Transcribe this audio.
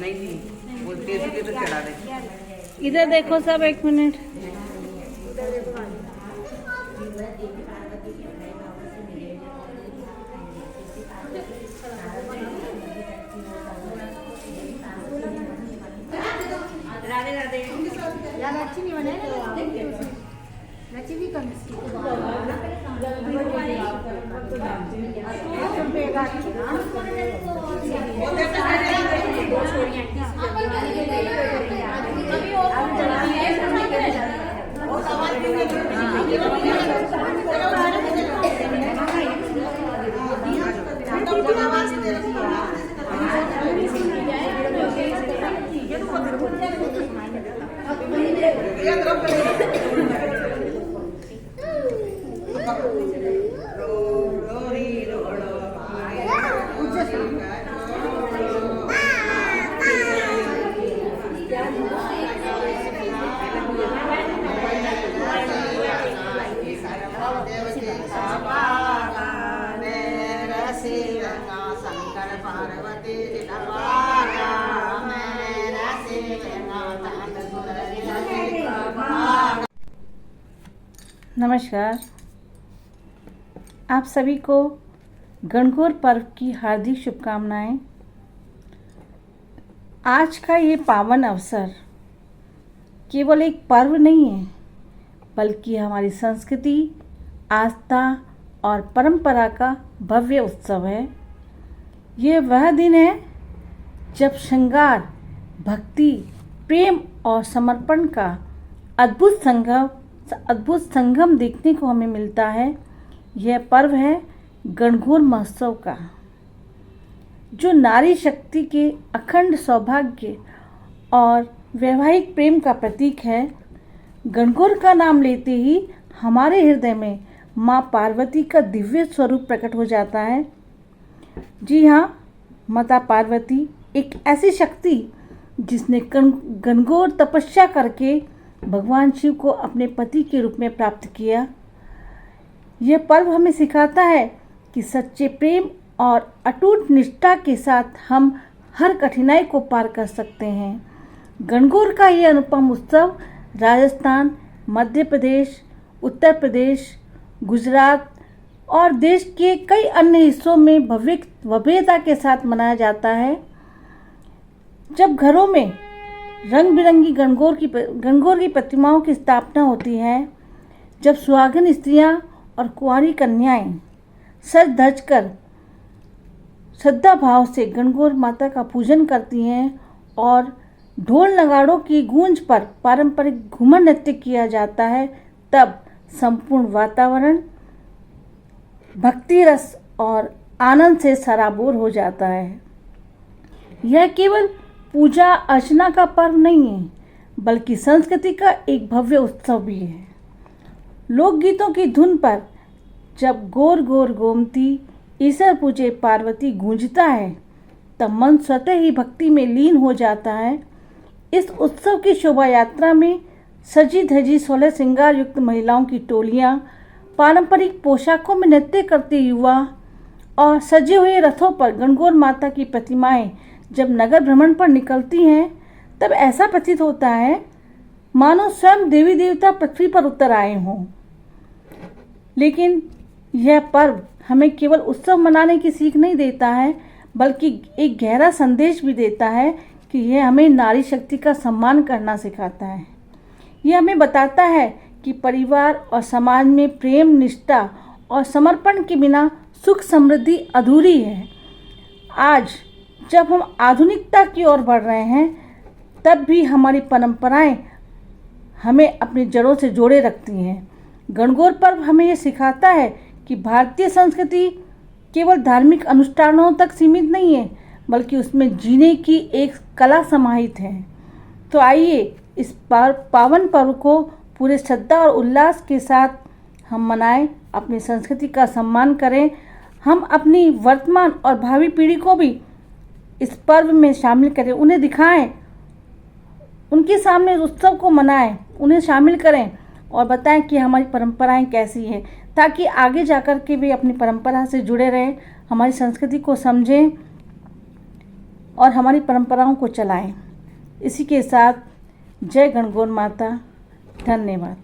नहीं नहीं बोलती है तो चढ़ा दे। इधर देखो सब, एक मिनट। राधे राधे। यार अच्छी नहीं बने, अच्छी भी कम नमस्कार, आप सभी को गणगौर पर्व की हार्दिक शुभकामनाएं। आज का ये पावन अवसर केवल एक पर्व नहीं है, बल्कि हमारी संस्कृति, आस्था और परंपरा का भव्य उत्सव है। ये वह दिन है जब श्रृंगार, भक्ति, प्रेम और समर्पण का अद्भुत संगम देखने को हमें मिलता है। यह पर्व है गणगौर महोत्सव का, जो नारी शक्ति के अखंड सौभाग्य और वैवाहिक प्रेम का प्रतीक है। गणगौर का नाम लेते ही हमारे हृदय में माँ पार्वती का दिव्य स्वरूप प्रकट हो जाता है। जी हाँ, माता पार्वती एक ऐसी शक्ति जिसने गणगौर तपस्या करके भगवान शिव को अपने पति के रूप में प्राप्त किया। यह पर्व हमें सिखाता है कि सच्चे प्रेम और अटूट निष्ठा के साथ हम हर कठिनाई को पार कर सकते हैं। गणगौर का यह अनुपम उत्सव राजस्थान, मध्य प्रदेश, उत्तर प्रदेश, गुजरात और देश के कई अन्य हिस्सों में भव्यता के साथ मनाया जाता है। जब घरों में रंग बिरंगी गणगौर की प्रतिमाओं की स्थापना होती है, जब सुहागन स्त्रियां और कुंवारी कन्याएं सज धज कर श्रद्धा भाव से गणगौर माता का पूजन करती हैं और ढोल नगाड़ों की गूंज पर पारंपरिक घूमर नृत्य किया जाता है, तब संपूर्ण वातावरण भक्ति रस और आनंद से सराबोर हो जाता है। यह केवल पूजा अर्चना का पर्व नहीं है, बल्कि संस्कृति का एक भव्य उत्सव भी है। लोकगीतों की धुन पर जब गोर गोर गोमती ईश्वर पूजे पार्वती गूंजता है, तब मन स्वतः ही भक्ति में लीन हो जाता है। इस उत्सव की शोभा यात्रा में सजी धजी 16 श्रृंगार युक्त महिलाओं की टोलियां, पारंपरिक पोशाकों में नृत्य करते युवा और सजे हुए रथों पर गणगौर माता की प्रतिमाएं जब नगर भ्रमण पर निकलती हैं, तब ऐसा प्रतीत होता है मानो स्वयं देवी देवता पृथ्वी पर उतर आए हों। लेकिन यह पर्व हमें केवल उत्सव मनाने की सीख नहीं देता है, बल्कि एक गहरा संदेश भी देता है कि यह हमें नारी शक्ति का सम्मान करना सिखाता है। यह हमें बताता है कि परिवार और समाज में प्रेम, निष्ठा और समर्पण के बिना सुख समृद्धि अधूरी है। आज जब हम आधुनिकता की ओर बढ़ रहे हैं, तब भी हमारी परंपराएं हमें अपनी जड़ों से जोड़े रखती हैं। गणगौर पर्व हमें यह सिखाता है कि भारतीय संस्कृति केवल धार्मिक अनुष्ठानों तक सीमित नहीं है, बल्कि उसमें जीने की एक कला समाहित है। तो आइए इस पावन पर्व को पूरे श्रद्धा और उल्लास के साथ हम मनाएं, अपनी संस्कृति का सम्मान करें। हम अपनी वर्तमान और भावी पीढ़ी को भी इस पर्व में शामिल करें, उन्हें दिखाएं, उनके सामने उत्सव को मनाएं, उन्हें शामिल करें और बताएं कि हमारी परंपराएं कैसी हैं, ताकि आगे जाकर के भी अपनी परंपरा से जुड़े रहें, हमारी संस्कृति को समझें। और हमारी परंपराओं को चलाएं। इसी के साथ जय गणगौर माता। धन्यवाद।